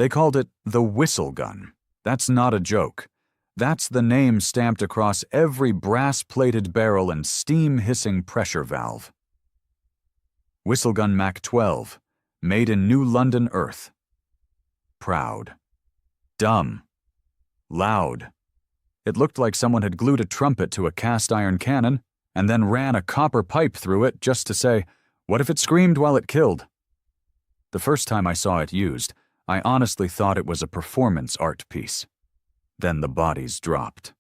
They called it the whistle gun. That's not a joke. That's the name stamped across every brass-plated barrel and steam-hissing pressure valve. Whistle gun Mach 12, made in New London, Earth. Proud. Dumb. Loud. It looked like someone had glued a trumpet to a cast-iron cannon and then ran a copper pipe through it just to say, what if it screamed while it killed? The first time I saw it used, I honestly thought it was a performance art piece. Then the bodies dropped.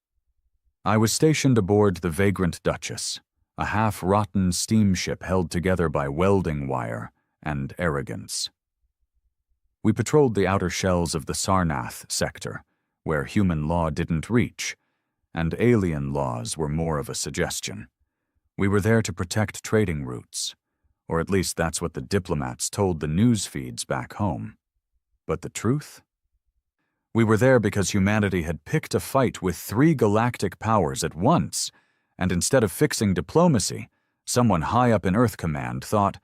I was stationed aboard the Vagrant Duchess, a half-rotten steamship held together by welding wire and arrogance. We patrolled the outer shells of the Sarnath sector, where human law didn't reach, and alien laws were more of a suggestion. We were there to protect trading routes, or at least that's what the diplomats told the news feeds back home. But the truth? We were there because humanity had picked a fight with 3 galactic powers at once, and instead of fixing diplomacy, someone high up in Earth Command thought,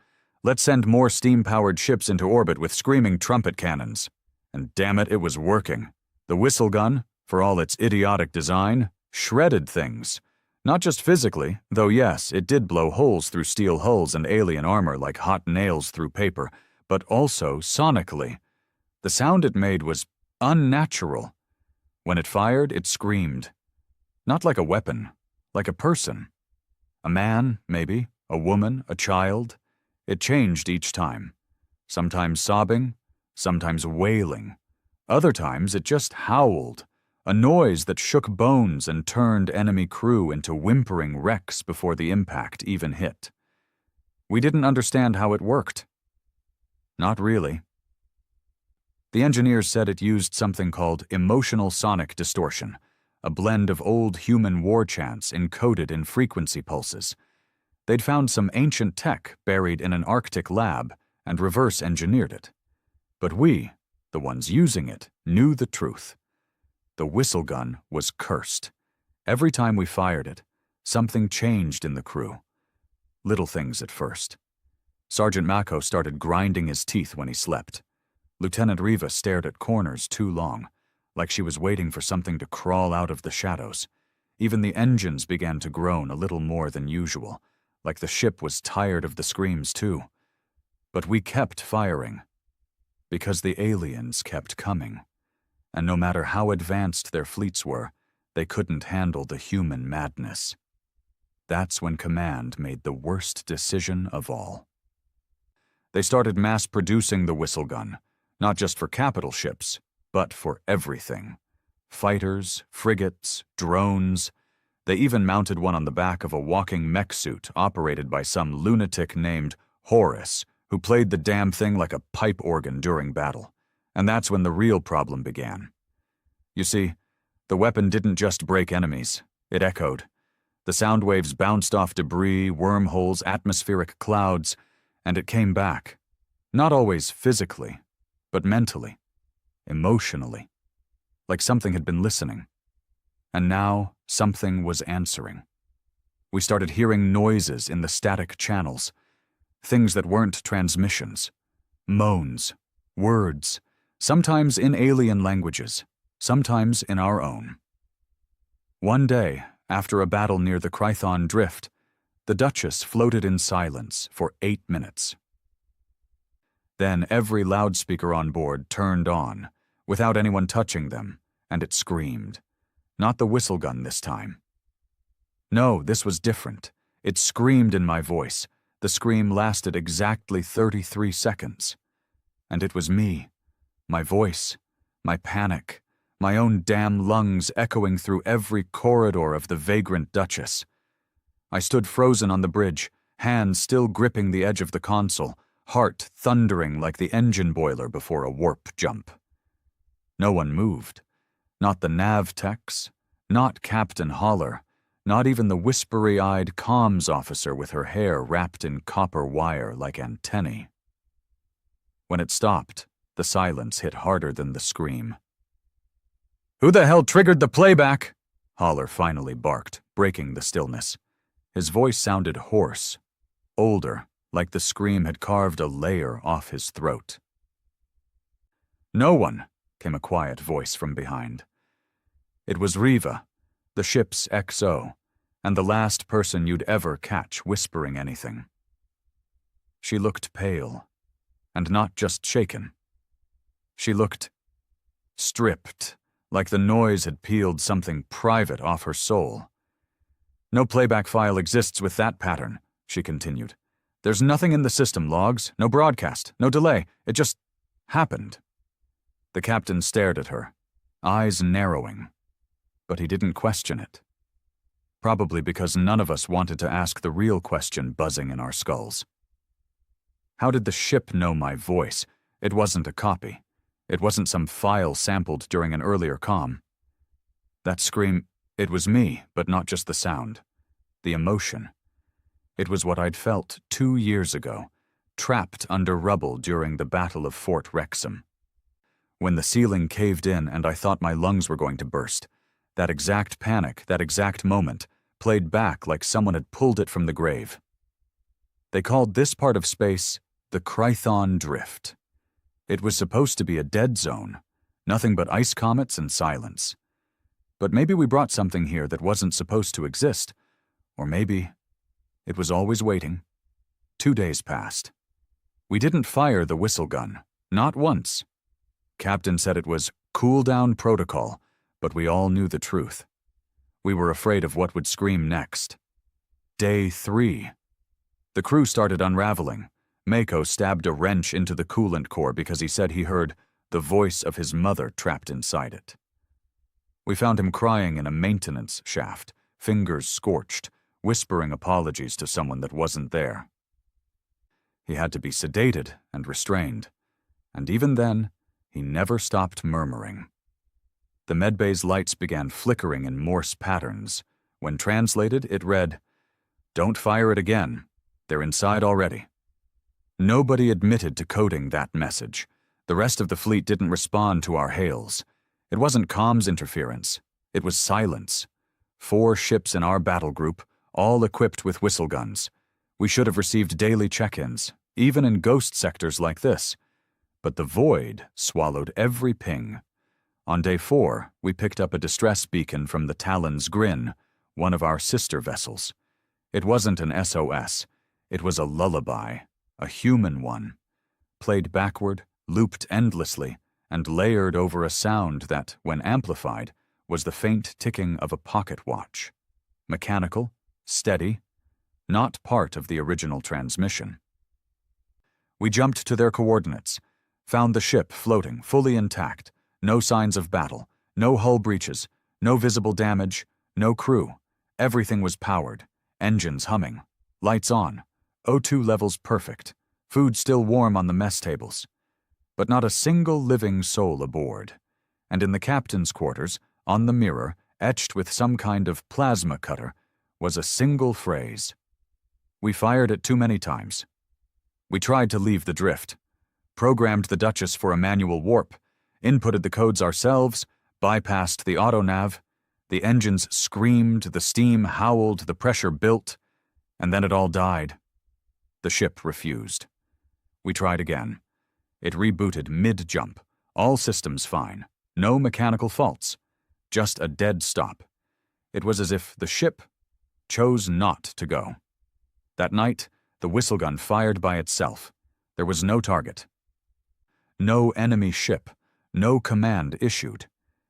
let's send more steam-powered ships into orbit with screaming trumpet cannons. And damn it, it was working. The whistle gun, for all its idiotic design, shredded things. Not just physically, though yes, it did blow holes through steel hulls and alien armor like hot nails through paper, but also sonically. The sound it made was unnatural. When it fired, it screamed. Not like a weapon, like a person. A man, maybe, a woman, a child. It changed each time. Sometimes sobbing, sometimes wailing. Other times it just howled, a noise that shook bones and turned enemy crew into whimpering wrecks before the impact even hit. We didn't understand how it worked. Not really. The engineers said it used something called emotional sonic distortion, a blend of old human war chants encoded in frequency pulses. They'd found some ancient tech buried in an Arctic lab and reverse engineered it. But we, the ones using it, knew the truth. The whistle gun was cursed. Every time we fired it, something changed in the crew. Little things at first. Sergeant Mako started grinding his teeth when he slept. Lieutenant Riva stared at corners too long, like she was waiting for something to crawl out of the shadows. Even the engines began to groan a little more than usual, like the ship was tired of the screams too. But we kept firing. Because the aliens kept coming, and no matter how advanced their fleets were, they couldn't handle the human madness. That's when Command made the worst decision of all. They started mass-producing the whistle gun, not just for capital ships, but for everything. Fighters, frigates, drones. They even mounted one on the back of a walking mech suit operated by some lunatic named Horace, who played the damn thing like a pipe organ during battle. And that's when the real problem began. You see, the weapon didn't just break enemies, it echoed. The sound waves bounced off debris, wormholes, atmospheric clouds, and it came back. Not always physically, but mentally, emotionally, like something had been listening. And now something was answering. We started hearing noises in the static channels, things that weren't transmissions, moans, words, sometimes in alien languages, sometimes in our own. One day, after a battle near the Krython Drift, the Duchess floated in silence for 8 minutes. Then every loudspeaker on board turned on, without anyone touching them, and it screamed. Not the whistle gun this time. No, this was different. It screamed in my voice. The scream lasted exactly 33 seconds. And it was me, my voice, my panic, my own damn lungs echoing through every corridor of the Vagrant Duchess. I stood frozen on the bridge, hands still gripping the edge of the console, heart thundering like the engine boiler before a warp jump. No one moved. Not the nav techs, not Captain Holler, not even the whispery-eyed comms officer with her hair wrapped in copper wire like antennae. When it stopped, the silence hit harder than the scream. "Who the hell triggered the playback?" Holler finally barked, breaking the stillness. His voice sounded hoarse, older, like the scream had carved a layer off his throat. "No one," came a quiet voice from behind. It was Riva, the ship's XO, and the last person you'd ever catch whispering anything. She looked pale, and not just shaken. She looked stripped, like the noise had peeled something private off her soul. "No playback file exists with that pattern," she continued. "There's nothing in the system logs, no broadcast, no delay. It just happened." The captain stared at her, eyes narrowing, but he didn't question it. Probably because none of us wanted to ask the real question buzzing in our skulls. How did the ship know my voice? It wasn't a copy. It wasn't some file sampled during an earlier comm. That scream, it was me, but not just the sound. The emotion. It was what I'd felt 2 years ago, trapped under rubble during the Battle of Fort Wrexham. When the ceiling caved in and I thought my lungs were going to burst, that exact panic, that exact moment, played back like someone had pulled it from the grave. They called this part of space the Krython Drift. It was supposed to be a dead zone, nothing but ice comets and silence. But maybe we brought something here that wasn't supposed to exist, or maybe it was always waiting. 2 days passed. We didn't fire the whistle gun, not once. Captain said it was cool-down protocol, but we all knew the truth. We were afraid of what would scream next. Day 3. The crew started unraveling. Mako stabbed a wrench into the coolant core because he said he heard the voice of his mother trapped inside it. We found him crying in a maintenance shaft, fingers scorched, whispering apologies to someone that wasn't there. He had to be sedated and restrained, and even then, he never stopped murmuring. The medbay's lights began flickering in Morse patterns. When translated, it read, "Don't fire it again. They're inside already." Nobody admitted to coding that message. The rest of the fleet didn't respond to our hails. It wasn't comms interference. It was silence. 4 ships in our battle group, all equipped with whistle guns. We should have received daily check-ins, even in ghost sectors like this. But the void swallowed every ping. On day 4, we picked up a distress beacon from the Talon's Grin, one of our sister vessels. It wasn't an SOS. It was a lullaby, a human one, played backward, looped endlessly, and layered over a sound that, when amplified, was the faint ticking of a pocket watch. Mechanical, steady, not part of the original transmission. We jumped to their coordinates, found the ship floating, fully intact, no signs of battle, no hull breaches, no visible damage, no crew. Everything was powered, engines humming, lights on, O2 levels perfect, food still warm on the mess tables. But not a single living soul aboard. And in the captain's quarters, on the mirror, etched with some kind of plasma cutter, was a single phrase. We fired it too many times. We tried to leave the drift, programmed the Duchess for a manual warp, inputted the codes ourselves, bypassed the autonav. The engines screamed, the steam howled, the pressure built, and then it all died. The ship refused. We tried again. It rebooted mid-jump, all systems fine, no mechanical faults, just a dead stop. It was as if the ship chose not to go. That night, the whistle gun fired by itself. There was no target. No enemy ship, no command issued.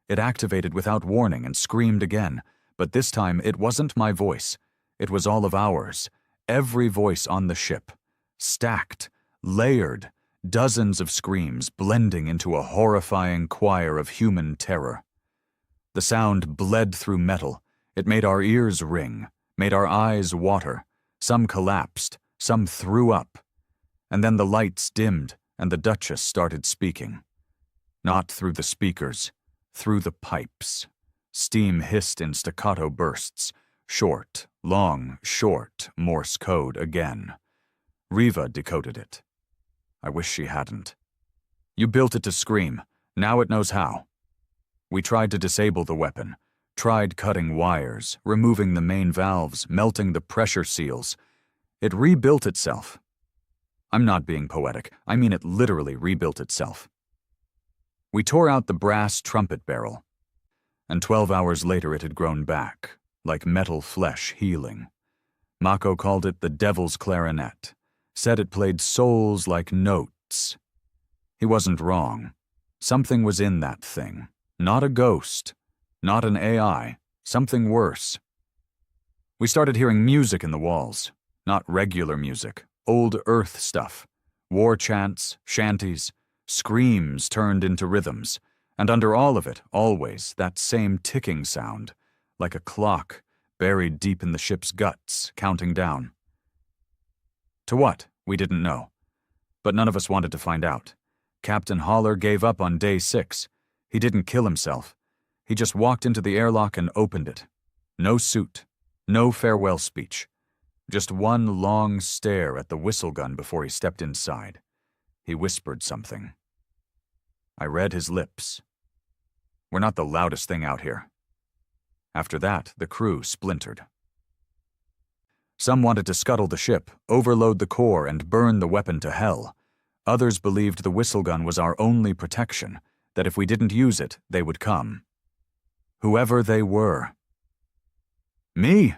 It activated without warning and screamed again, but this time it wasn't my voice. It was all of ours, every voice on the ship, stacked, layered, dozens of screams blending into a horrifying choir of human terror. The sound bled through metal. It made our ears ring, made our eyes water. Some collapsed, some threw up. And then the lights dimmed and the Duchess started speaking. Not through the speakers, through the pipes. Steam hissed in staccato bursts. Short, long, short Morse code again. Riva decoded it. I wish she hadn't. You built it to scream. Now it knows how. We tried to disable the weapon, tried cutting wires, removing the main valves, melting the pressure seals. It rebuilt itself. I'm not being poetic. I mean it literally rebuilt itself. We tore out the brass trumpet barrel, and 12 hours later it had grown back, like metal flesh healing. Mako called it the Devil's Clarinet, said it played souls like notes. He wasn't wrong. Something was in that thing. Not a ghost, not an AI, something worse. We started hearing music in the walls, not regular music, old Earth stuff, war chants, shanties, screams turned into rhythms, and under all of it, always, that same ticking sound, like a clock buried deep in the ship's guts, counting down. To what, we didn't know, but none of us wanted to find out. Captain Haller gave up on day 6. He didn't kill himself. He just walked into the airlock and opened it. No suit, no farewell speech. Just one long stare at the whistle gun before he stepped inside. He whispered something. I read his lips. We're not the loudest thing out here. After that, the crew splintered. Some wanted to scuttle the ship, overload the core, and burn the weapon to hell. Others believed the whistle gun was our only protection, that if we didn't use it, they would come. Whoever they were. Me?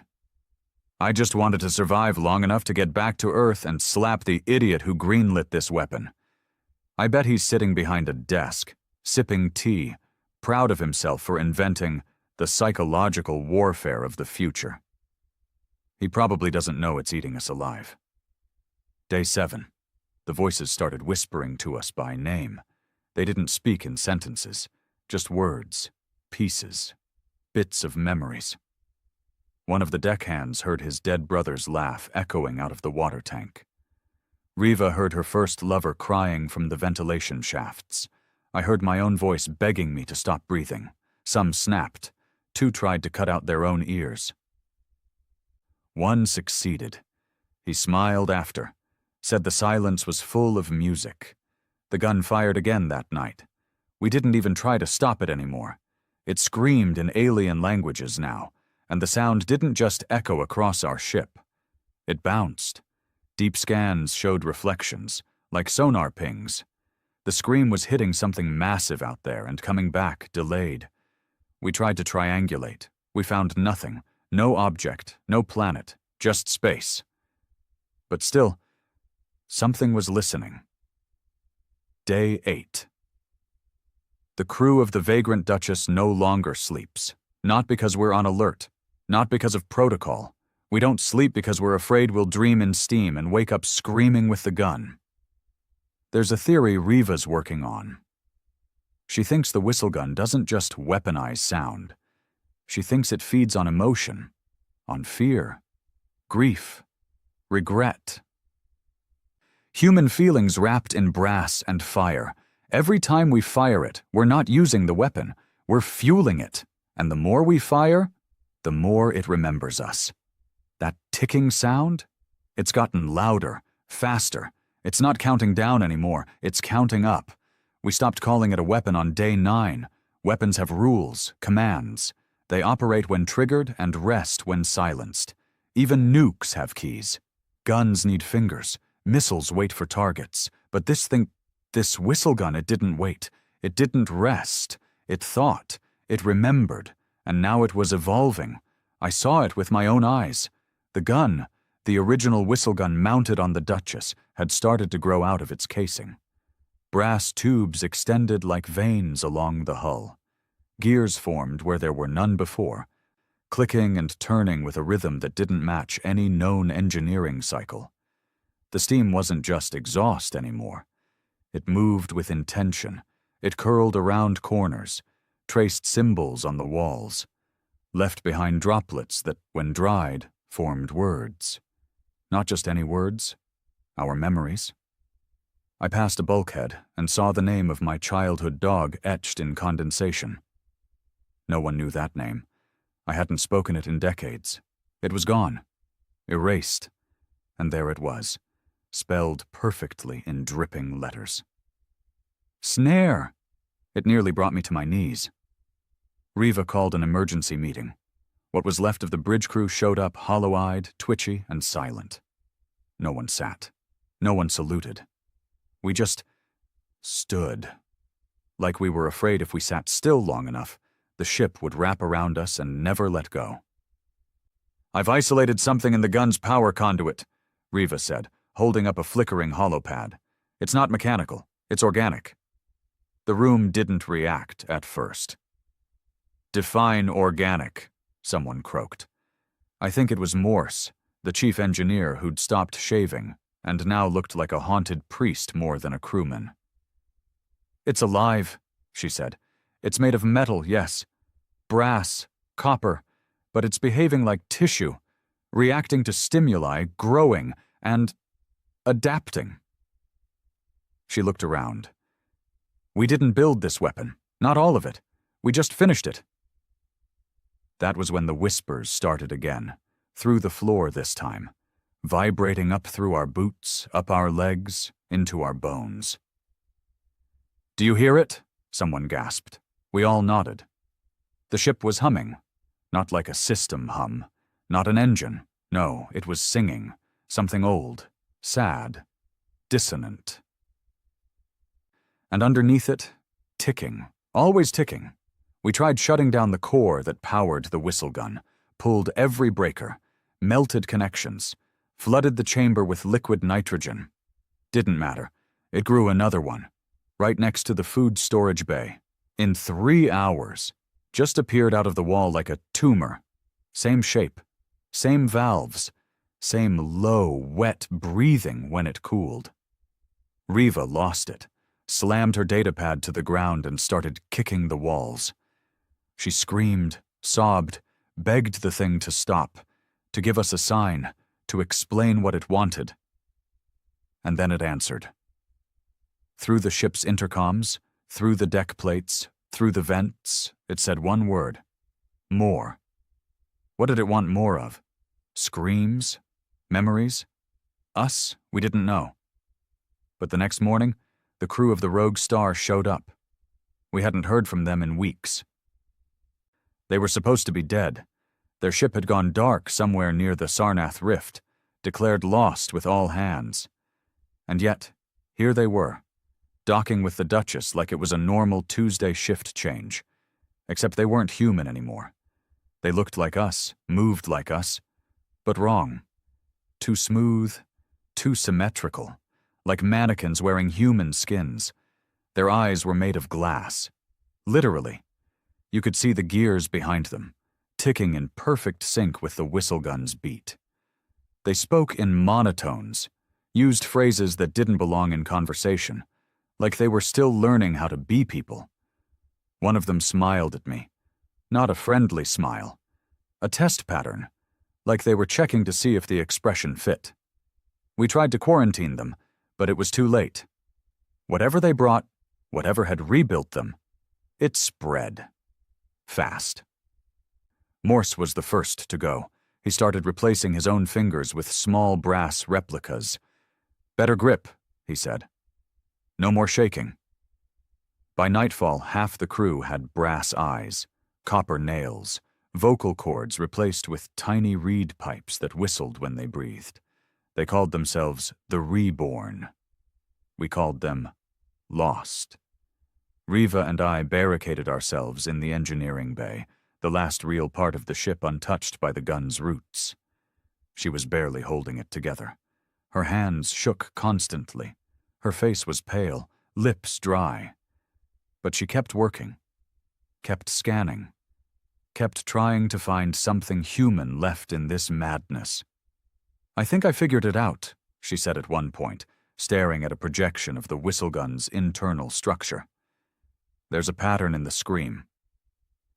I just wanted to survive long enough to get back to Earth and slap the idiot who greenlit this weapon. I bet he's sitting behind a desk, sipping tea, proud of himself for inventing the psychological warfare of the future. He probably doesn't know it's eating us alive. Day 7. The voices started whispering to us by name. They didn't speak in sentences, just words, pieces, bits of memories. One of the deckhands heard his dead brother's laugh echoing out of the water tank. Riva heard her first lover crying from the ventilation shafts. I heard my own voice begging me to stop breathing. Some snapped. 2 tried to cut out their own ears. One succeeded. He smiled after, said the silence was full of music. The gun fired again that night. We didn't even try to stop it anymore. It screamed in alien languages now, and the sound didn't just echo across our ship. It bounced. Deep scans showed reflections, like sonar pings. The scream was hitting something massive out there and coming back, delayed. We tried to triangulate. We found nothing. No object, no planet, just space. But still, something was listening. Day 8. The crew of the Vagrant Duchess no longer sleeps. Not because we're on alert. Not because of protocol. We don't sleep because we're afraid we'll dream in steam and wake up screaming with the gun. There's a theory Riva's working on. She thinks the whistle gun doesn't just weaponize sound. She thinks it feeds on emotion, on fear, grief, regret. Human feelings wrapped in brass and fire. Every time we fire it, we're not using the weapon, we're fueling it. And the more we fire, the more it remembers us. That ticking sound? It's gotten louder, faster. It's not counting down anymore, it's counting up. We stopped calling it a weapon on day 9. Weapons have rules, commands. They operate when triggered and rest when silenced. Even nukes have keys. Guns need fingers. Missiles wait for targets. But this whistle gun, it didn't wait. It didn't rest. It thought. It remembered. And now it was evolving. I saw it with my own eyes. The gun, the original whistle gun mounted on the Duchess, had started to grow out of its casing. Brass tubes extended like veins along the hull. Gears formed where there were none before, clicking and turning with a rhythm that didn't match any known engineering cycle. The steam wasn't just exhaust anymore. It moved with intention. It curled around corners, traced symbols on the walls, left behind droplets that, when dried, formed words. Not just any words, our memories. I passed a bulkhead and saw the name of my childhood dog etched in condensation. No one knew that name. I hadn't spoken it in decades. It was gone, erased, and there it was, spelled perfectly in dripping letters. Snare! It nearly brought me to my knees. Riva called an emergency meeting. What was left of the bridge crew showed up hollow-eyed, twitchy, and silent. No one sat. No one saluted. We just stood, like we were afraid if we sat still long enough, the ship would wrap around us and never let go. "I've isolated something in the gun's power conduit," Riva said, holding up a flickering holopad. "It's not mechanical, it's organic." The room didn't react at first. "Define organic," someone croaked. I think it was Morse, the chief engineer who'd stopped shaving and now looked like a haunted priest more than a crewman. "It's alive," she said. "It's made of metal, yes. Brass, copper, but it's behaving like tissue, reacting to stimuli, growing, and adapting." She looked around. "We didn't build this weapon, not all of it. We just finished it." That was when the whispers started again, through the floor this time, vibrating up through our boots, up our legs, into our bones. "Do you hear it?" someone gasped. We all nodded. The ship was humming, not like a system hum, not an engine. No, it was singing, something old, sad, dissonant. And underneath it, ticking, always ticking. We tried shutting down the core that powered the whistle gun, pulled every breaker, melted connections, flooded the chamber with liquid nitrogen. Didn't matter. It grew another one, right next to the food storage bay. In 3 hours, just appeared out of the wall like a tumor. Same shape, same valves, same low, wet breathing when it cooled. Riva lost it, slammed her datapad to the ground and started kicking the walls. She screamed, sobbed, begged the thing to stop, to give us a sign, to explain what it wanted. And then it answered. Through the ship's intercoms, through the deck plates, through the vents, it said one word. More. What did it want more of? Screams? Memories? Us? We didn't know. But the next morning, the crew of the Rogue Star showed up. We hadn't heard from them in weeks. They were supposed to be dead. Their ship had gone dark somewhere near the Sarnath Rift, declared lost with all hands. And yet, here they were, docking with the Duchess like it was a normal Tuesday shift change. Except they weren't human anymore. They looked like us, moved like us, but wrong. Too smooth, too symmetrical, like mannequins wearing human skins. Their eyes were made of glass. Literally. You could see the gears behind them, ticking in perfect sync with the whistle gun's beat. They spoke in monotones, used phrases that didn't belong in conversation, like they were still learning how to be people. One of them smiled at me. Not a friendly smile. A test pattern, like they were checking to see if the expression fit. We tried to quarantine them, but it was too late. Whatever they brought, whatever had rebuilt them, it spread. Fast. Morse was the first to go. He started replacing his own fingers with small brass replicas. "Better grip," he said. "No more shaking." By nightfall, half the crew had brass eyes, copper nails, vocal cords replaced with tiny reed pipes that whistled when they breathed. They called themselves the Reborn. We called them Lost. Riva and I barricaded ourselves in the engineering bay, the last real part of the ship untouched by the gun's roots. She was barely holding it together. Her hands shook constantly. Her face was pale, lips dry. But she kept working, kept scanning, kept trying to find something human left in this madness. "I think I figured it out," she said at one point, staring at a projection of the whistle gun's internal structure. "There's a pattern in the scream."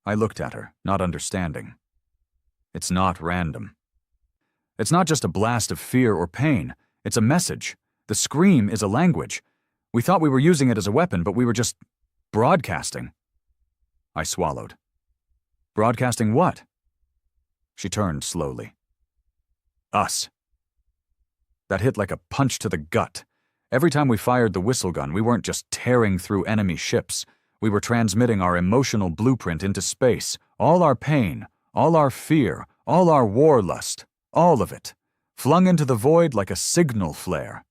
I looked at her, not understanding. "It's not random. It's not just a blast of fear or pain. It's a message. The scream is a language. We thought we were using it as a weapon, but we were just broadcasting." I swallowed. "Broadcasting what?" She turned slowly. "Us." That hit like a punch to the gut. Every time we fired the whistle gun, we weren't just tearing through enemy ships. We were transmitting our emotional blueprint into space, all our pain, all our fear, all our warlust, all of it, flung into the void like a signal flare.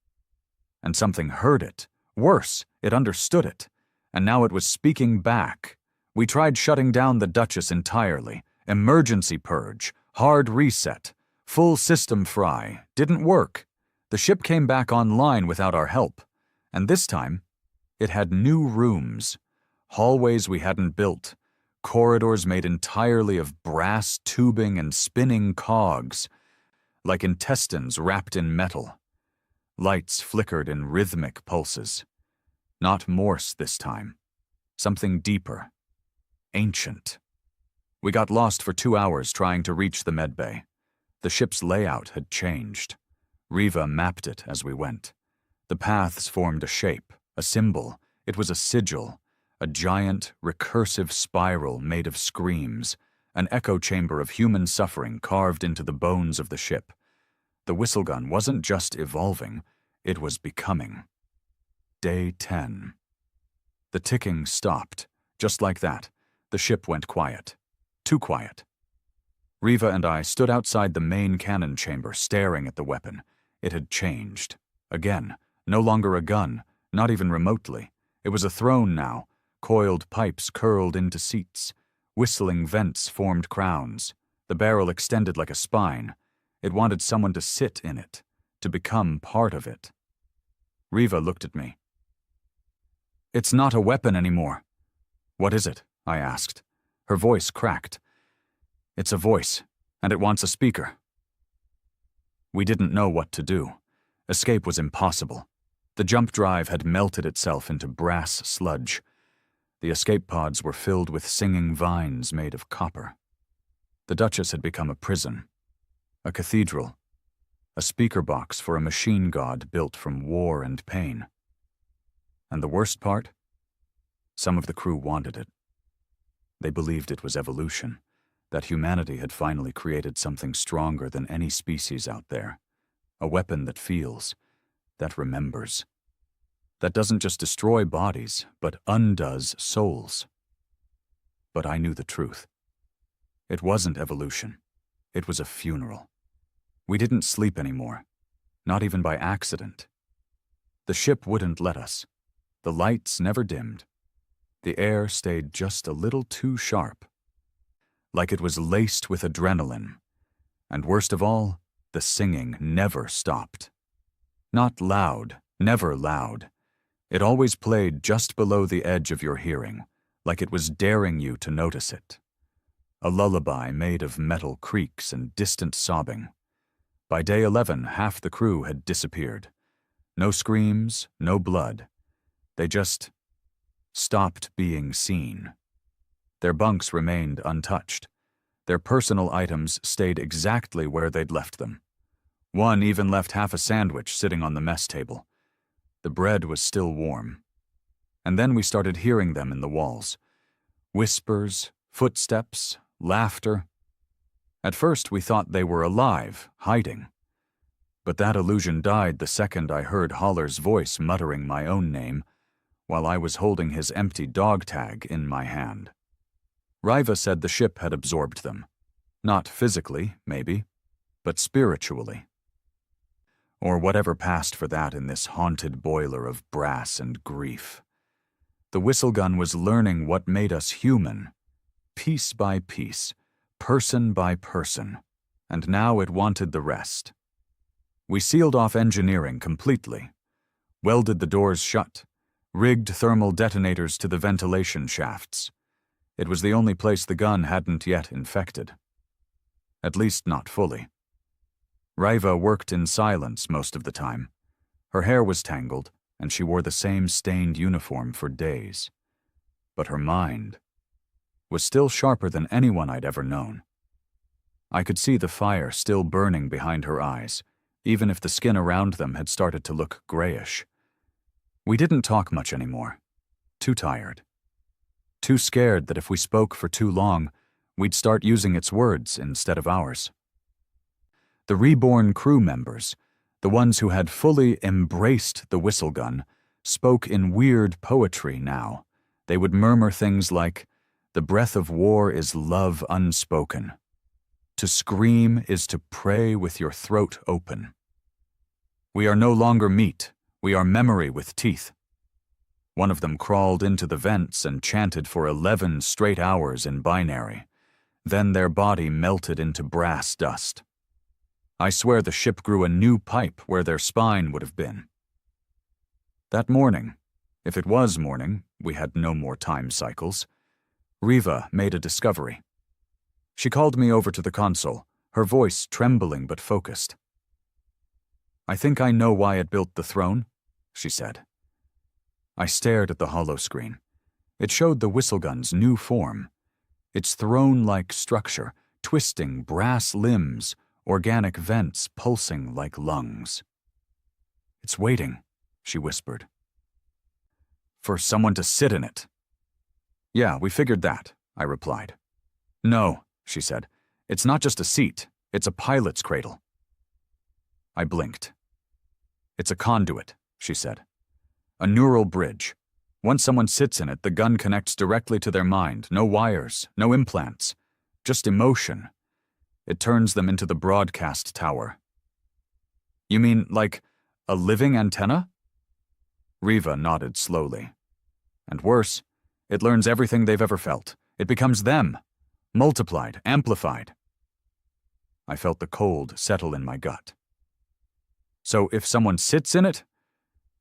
And something heard it. Worse, it understood it. and now it was speaking back. We tried shutting down the Duchess entirely. Emergency purge, hard reset, full system fry. Didn't work. The ship came back online without our help. And this time, it had new rooms. Hallways we hadn't built. Corridors made entirely of brass tubing and spinning cogs, like intestines wrapped in metal. Lights flickered in rhythmic pulses. Not Morse this time. Something deeper. Ancient. We got lost for 2 hours trying to reach the medbay. The ship's layout had changed. Riva mapped it as we went. The paths formed a shape, a symbol. It was a sigil, a giant, recursive spiral made of screams, an echo chamber of human suffering carved into the bones of the ship. The whistle gun wasn't just evolving, it was becoming. Day 10. The ticking stopped. Just like that, the ship went quiet. Too quiet. Riva and I stood outside the main cannon chamber staring at the weapon. It had changed. Again, no longer a gun, not even remotely. It was a throne now. Coiled pipes curled into seats. Whistling vents formed crowns. The barrel extended like a spine. It wanted someone to sit in it, to become part of it. Riva looked at me. "It's not a weapon anymore." "What is it?" I asked. Her voice cracked. "It's a voice, and it wants a speaker." We didn't know what to do. Escape was impossible. The jump drive had melted itself into brass sludge. The escape pods were filled with singing vines made of copper. The Duchess had become a prison, a cathedral, a speaker box for a machine god built from war and pain. And the worst part? Some of the crew wanted it. They believed it was evolution, that humanity had finally created something stronger than any species out there, a weapon that feels, that remembers, that doesn't just destroy bodies, but undoes souls. But I knew the truth. It wasn't evolution. It was a funeral. We didn't sleep anymore, not even by accident. The ship wouldn't let us. The lights never dimmed. The air stayed just a little too sharp, like it was laced with adrenaline. And worst of all, the singing never stopped. Not loud, never loud. It always played just below the edge of your hearing, like it was daring you to notice it. A lullaby made of metal creaks and distant sobbing. By day 11, half the crew had disappeared. No screams, no blood. They just stopped being seen. Their bunks remained untouched. Their personal items stayed exactly where they'd left them. One even left half a sandwich sitting on the mess table. The bread was still warm. And then we started hearing them in the walls. Whispers, footsteps, laughter. At first we thought they were alive, hiding. But that illusion died the second I heard Holler's voice muttering my own name, while I was holding his empty dog tag in my hand. Riva said the ship had absorbed them. Not physically, maybe, but spiritually. Or whatever passed for that in this haunted boiler of brass and grief. The whistle gun was learning what made us human, piece by piece, person by person, and now it wanted the rest. We sealed off engineering completely, welded the doors shut, rigged thermal detonators to the ventilation shafts. It was the only place the gun hadn't yet infected. At least not fully. Riva worked in silence most of the time. Her hair was tangled, and she wore the same stained uniform for days. But her mind was still sharper than anyone I'd ever known. I could see the fire still burning behind her eyes, even if the skin around them had started to look grayish. We didn't talk much anymore. Too tired. Too scared that if we spoke for too long, we'd start using its words instead of ours. The reborn crew members, the ones who had fully embraced the whistle gun, spoke in weird poetry now. They would murmur things like, "The breath of war is love unspoken. To scream is to pray with your throat open. We are no longer meat, we are memory with teeth." One of them crawled into the vents and chanted for 11 straight hours in binary. Then their body melted into brass dust. I swear the ship grew a new pipe where their spine would have been. That morning, if it was morning, we had no more time cycles, Riva made a discovery. She called me over to the console, her voice trembling but focused. "I think I know why it built the throne," she said. I stared at the holoscreen. It showed the whistle gun's new form. Its throne-like structure, twisting brass limbs, organic vents pulsing like lungs. "It's waiting," she whispered. "For someone to sit in it." "Yeah, we figured that," I replied. "No," she said. "It's not just a seat. It's a pilot's cradle." I blinked. "It's a conduit," she said. "A neural bridge. Once someone sits in it, the gun connects directly to their mind. No wires, no implants. Just emotion. It turns them into the broadcast tower." "You mean, like, a living antenna?" Riva nodded slowly. "And worse, it learns everything they've ever felt. It becomes them. Multiplied, amplified." I felt the cold settle in my gut. "So if someone sits in it,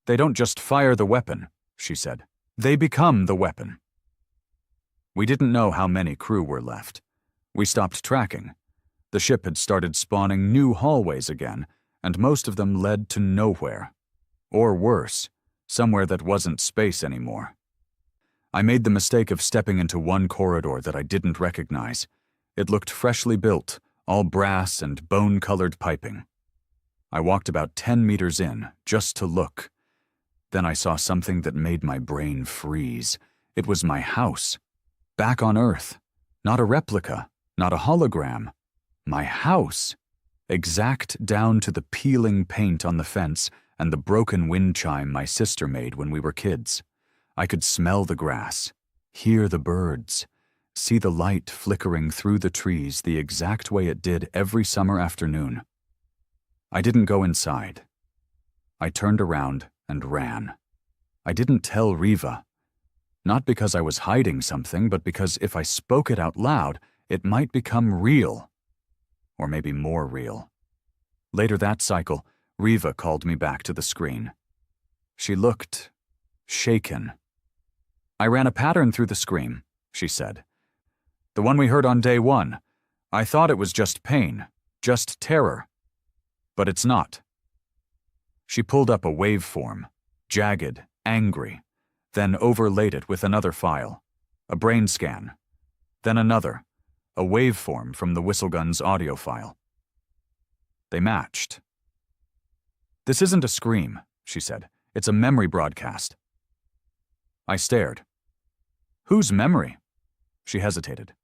they don't just fire the weapon," she said. "They become the weapon." We didn't know how many crew were left. We stopped tracking. The ship had started spawning new hallways again, and most of them led to nowhere. Or worse, somewhere that wasn't space anymore. I made the mistake of stepping into one corridor that I didn't recognize. It looked freshly built, all brass and bone-colored piping. I walked about 10 meters in, just to look. Then I saw something that made my brain freeze. It was my house. Back on Earth. Not a replica, not a hologram. My house. Exact down to the peeling paint on the fence and the broken wind chime my sister made when we were kids. I could smell the grass, hear the birds, see the light flickering through the trees the exact way it did every summer afternoon. I didn't go inside. I turned around and ran. I didn't tell Riva. Not because I was hiding something, but because if I spoke it out loud, it might become real. Or maybe more real. Later that cycle, Riva called me back to the screen. She looked shaken. "I ran a pattern through the scream," she said. "The one we heard on day one. I thought it was just pain, just terror. But it's not." She pulled up a waveform, jagged, angry, then overlaid it with another file, a brain scan, then another, a waveform from the whistle gun's audio file. They matched. "This isn't a scream," she said. "It's a memory broadcast." I stared. "Whose memory?" She hesitated.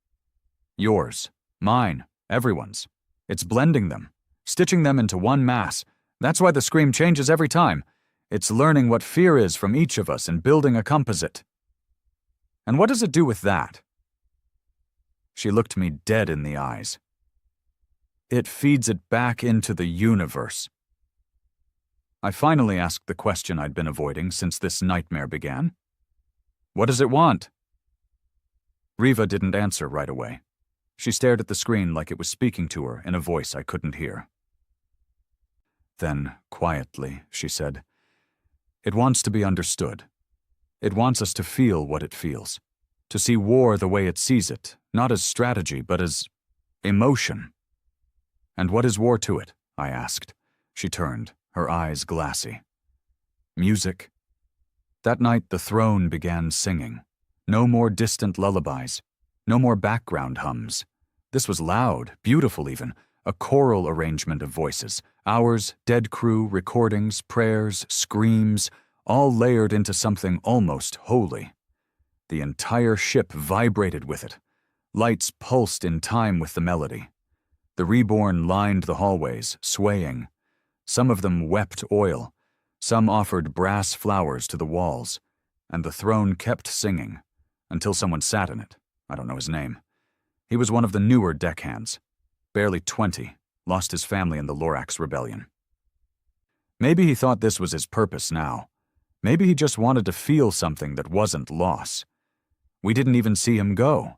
"Yours, mine, everyone's. It's blending them, stitching them into one mass. That's why the scream changes every time. It's learning what fear is from each of us and building a composite." "And what does it do with that?" She looked me dead in the eyes. "It feeds it back into the universe." I finally asked the question I'd been avoiding since this nightmare began. "What does it want?" Riva didn't answer right away. She stared at the screen like it was speaking to her in a voice I couldn't hear. Then, quietly, she said, "It wants to be understood. It wants us to feel what it feels, to see war the way it sees it, not as strategy, but as emotion." "And what is war to it?" I asked. She turned, her eyes glassy. "Music." That night the throne began singing. No more distant lullabies, no more background hums. This was loud, beautiful even, a choral arrangement of voices, ours, dead crew, recordings, prayers, screams, all layered into something almost holy. The entire ship vibrated with it. Lights pulsed in time with the melody. The reborn lined the hallways, swaying. Some of them wept oil. Some offered brass flowers to the walls. And the throne kept singing, until someone sat in it. I don't know his name. He was one of the newer deckhands. Barely 20, lost his family in the Lorax Rebellion. Maybe he thought this was his purpose now. Maybe he just wanted to feel something that wasn't loss. We didn't even see him go.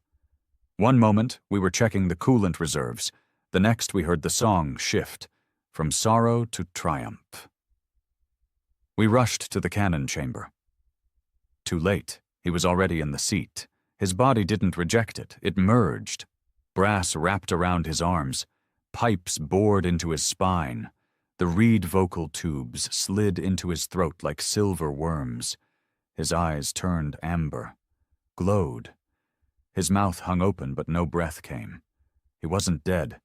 One moment, we were checking the coolant reserves. The next, we heard the song shift from sorrow to triumph. We rushed to the cannon chamber. Too late. He was already in the seat. His body didn't reject it. It merged. Brass wrapped around his arms. Pipes bored into his spine. The reed vocal tubes slid into his throat like silver worms. His eyes turned amber, glowed. His mouth hung open, but no breath came. He wasn't dead.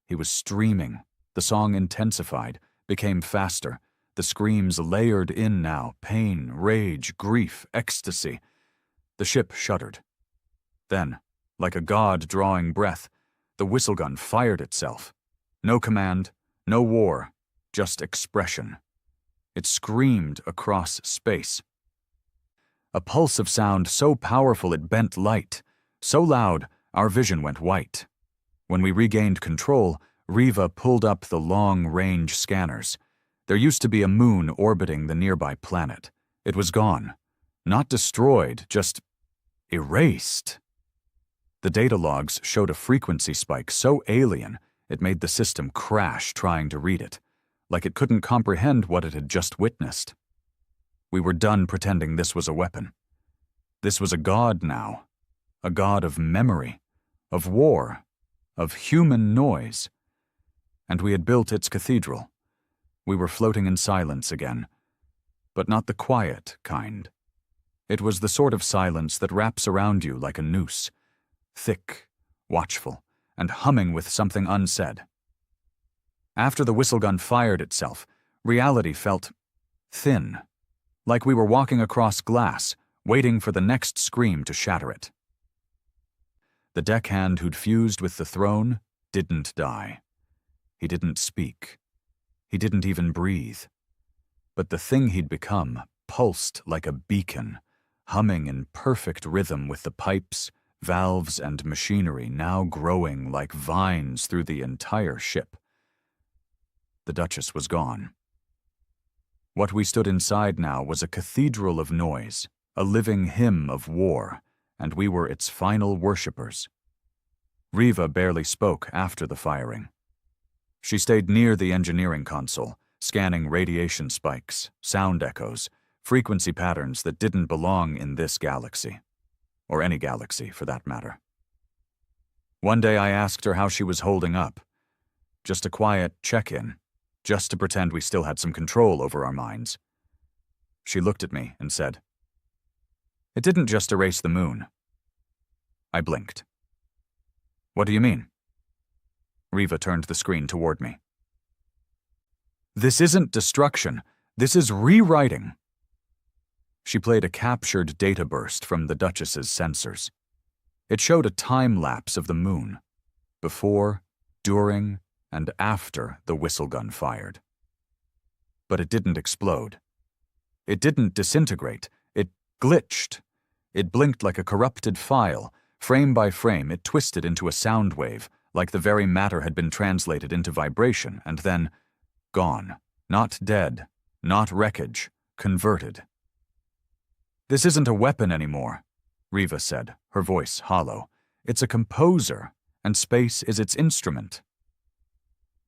He was streaming. The song intensified, became faster. The screams layered in now, pain, rage, grief, ecstasy. The ship shuddered. Then, like a god drawing breath, the whistle gun fired itself. No command, no war, just expression. It screamed across space. A pulse of sound so powerful it bent light. So loud, our vision went white. When we regained control, Riva pulled up the long-range scanners. There used to be a moon orbiting the nearby planet. It was gone. Not destroyed, just erased. The data logs showed a frequency spike so alien it made the system crash trying to read it, like it couldn't comprehend what it had just witnessed. We were done pretending this was a weapon. This was a god now, a god of memory, of war, of human noise. And we had built its cathedral. We were floating in silence again, but not the quiet kind. It was the sort of silence that wraps around you like a noose, thick, watchful, and humming with something unsaid. After the whistle gun fired itself, reality felt thin, like we were walking across glass, waiting for the next scream to shatter it. The deckhand who'd fused with the throne didn't die. He didn't speak. He didn't even breathe. But the thing he'd become pulsed like a beacon, humming in perfect rhythm with the pipes, valves, and machinery now growing like vines through the entire ship. The Duchess was gone. What we stood inside now was a cathedral of noise, a living hymn of war, and we were its final worshippers. Riva barely spoke after the firing. She stayed near the engineering console, scanning radiation spikes, sound echoes, frequency patterns that didn't belong in this galaxy, or any galaxy for that matter. One day I asked her how she was holding up. Just a quiet check-in, just to pretend we still had some control over our minds. She looked at me and said, "It didn't just erase the moon." I blinked. "What do you mean?" Riva turned the screen toward me. "This isn't destruction. This is rewriting." She played a captured data burst from the Duchess's sensors. It showed a time lapse of the moon, before, during, and after the whistle gun fired. But it didn't explode. It didn't disintegrate. It glitched. It blinked like a corrupted file. Frame by frame, it twisted into a sound wave, like the very matter had been translated into vibration, and then gone. Not dead, not wreckage, converted. "This isn't a weapon anymore," Riva said, her voice hollow. "It's a composer, and space is its instrument."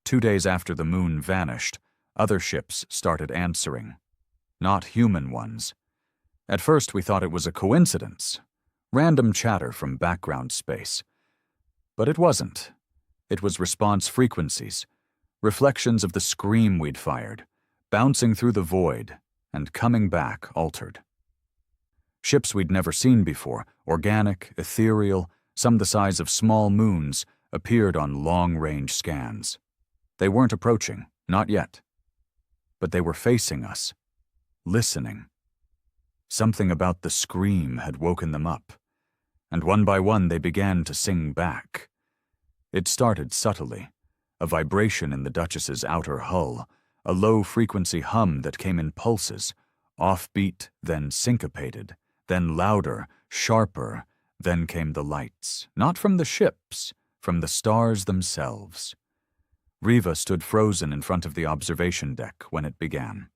2 days after the moon vanished, other ships started answering. Not human ones. At first we thought it was a coincidence, random chatter from background space. But it wasn't. It was response frequencies, reflections of the scream we'd fired, bouncing through the void and coming back altered. Ships we'd never seen before, organic, ethereal, some the size of small moons, appeared on long-range scans. They weren't approaching, not yet. But they were facing us, listening. Something about the scream had woken them up, and one by one they began to sing back. It started subtly, a vibration in the Duchess's outer hull, a low-frequency hum that came in pulses, offbeat, then syncopated, then louder, sharper, then came the lights, not from the ships, from the stars themselves. Riva stood frozen in front of the observation deck when it began.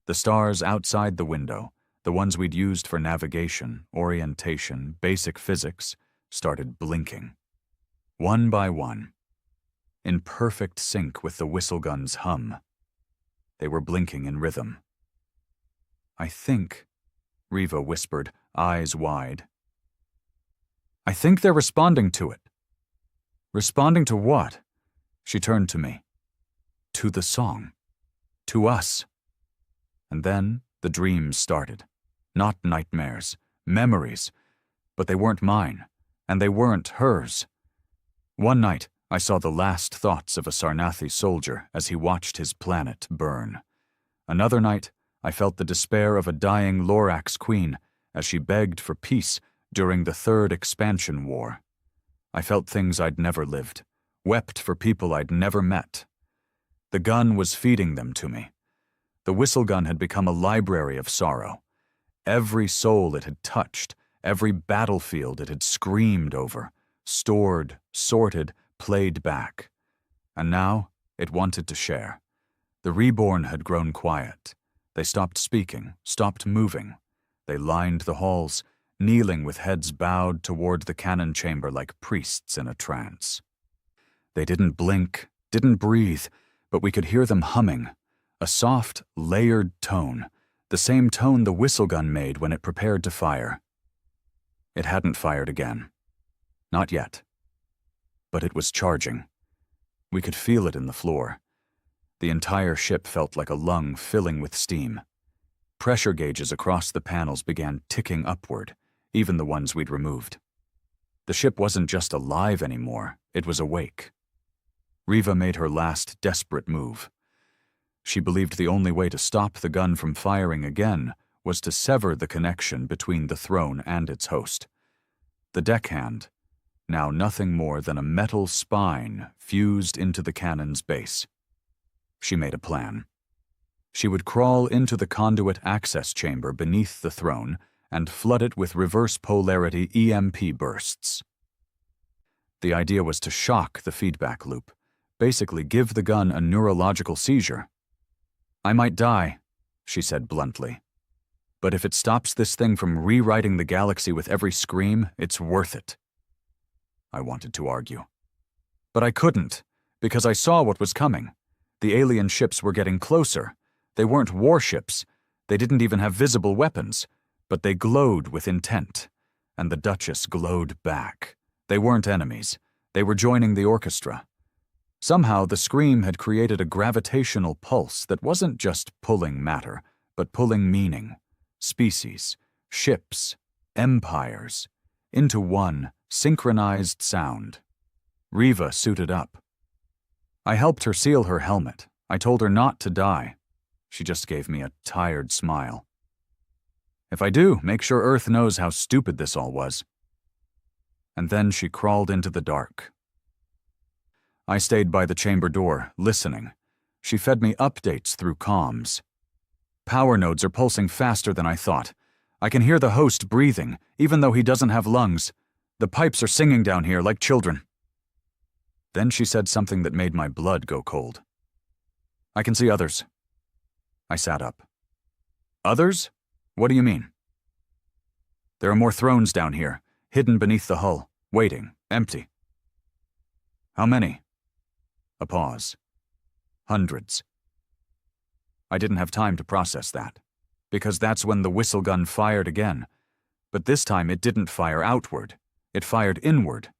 The stars outside the window, the ones we'd used for navigation, orientation, basic physics, started blinking. One by one, in perfect sync with the whistle gun's hum. They were blinking in rhythm. "I think," Riva whispered, eyes wide. "I think they're responding to it." "Responding to what?" She turned to me. "To the song. To us." And then the dreams started. Not nightmares, memories. But they weren't mine, and they weren't hers. One night, I saw the last thoughts of a Sarnathi soldier as he watched his planet burn. Another night, I felt the despair of a dying Lorax queen as she begged for peace during the Third Expansion War. I felt things I'd never lived, wept for people I'd never met. The gun was feeding them to me. The whistle gun had become a library of sorrow. Every soul it had touched, every battlefield it had screamed over, stored, sorted, played back. And now it wanted to share. The reborn had grown quiet. They stopped speaking, stopped moving. They lined the halls, kneeling with heads bowed toward the cannon chamber like priests in a trance. They didn't blink, didn't breathe, but we could hear them humming, a soft, layered tone, the same tone the whistle gun made when it prepared to fire. It hadn't fired again. Not yet. But it was charging. We could feel it in the floor. The entire ship felt like a lung filling with steam. Pressure gauges across the panels began ticking upward, even the ones we'd removed. The ship wasn't just alive anymore, it was awake. Riva made her last desperate move. She believed the only way to stop the gun from firing again was to sever the connection between the throne and its host. The deckhand, now nothing more than a metal spine fused into the cannon's base. She made a plan. She would crawl into the conduit access chamber beneath the throne and flood it with reverse polarity EMP bursts. The idea was to shock the feedback loop, basically give the gun a neurological seizure. "I might die," she said bluntly. "But if it stops this thing from rewriting the galaxy with every scream, it's worth it." I wanted to argue. But I couldn't, because I saw what was coming. The alien ships were getting closer. They weren't warships. They didn't even have visible weapons, but they glowed with intent. And the Duchess glowed back. They weren't enemies. They were joining the orchestra. Somehow the scream had created a gravitational pulse that wasn't just pulling matter, but pulling meaning, species, ships, empires, into one synchronized sound. Riva suited up. I helped her seal her helmet. I told her not to die. She just gave me a tired smile. "If I do, make sure Earth knows how stupid this all was." And then she crawled into the dark. I stayed by the chamber door, listening. She fed me updates through comms. "Power nodes are pulsing faster than I thought. I can hear the host breathing, even though he doesn't have lungs. The pipes are singing down here like children." Then she said something that made my blood go cold. "I can see others." I sat up. "Others? What do you mean?" "There are more thrones down here, hidden beneath the hull, waiting, empty." "How many?" A pause. "Hundreds." I didn't have time to process that, because that's when the whistle gun fired again. But this time it didn't fire outward. It fired inward.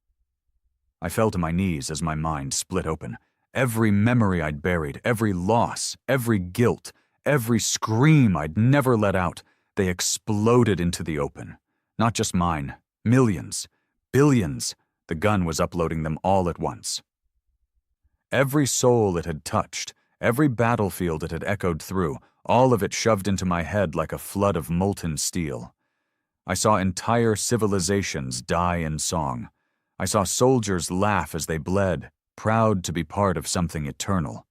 I fell to my knees as my mind split open. Every memory I'd buried, every loss, every guilt, every scream I'd never let out, they exploded into the open. Not just mine. Millions. Billions. The gun was uploading them all at once. Every soul it had touched, every battlefield it had echoed through, all of it shoved into my head like a flood of molten steel. I saw entire civilizations die in song. I saw soldiers laugh as they bled, proud to be part of something eternal.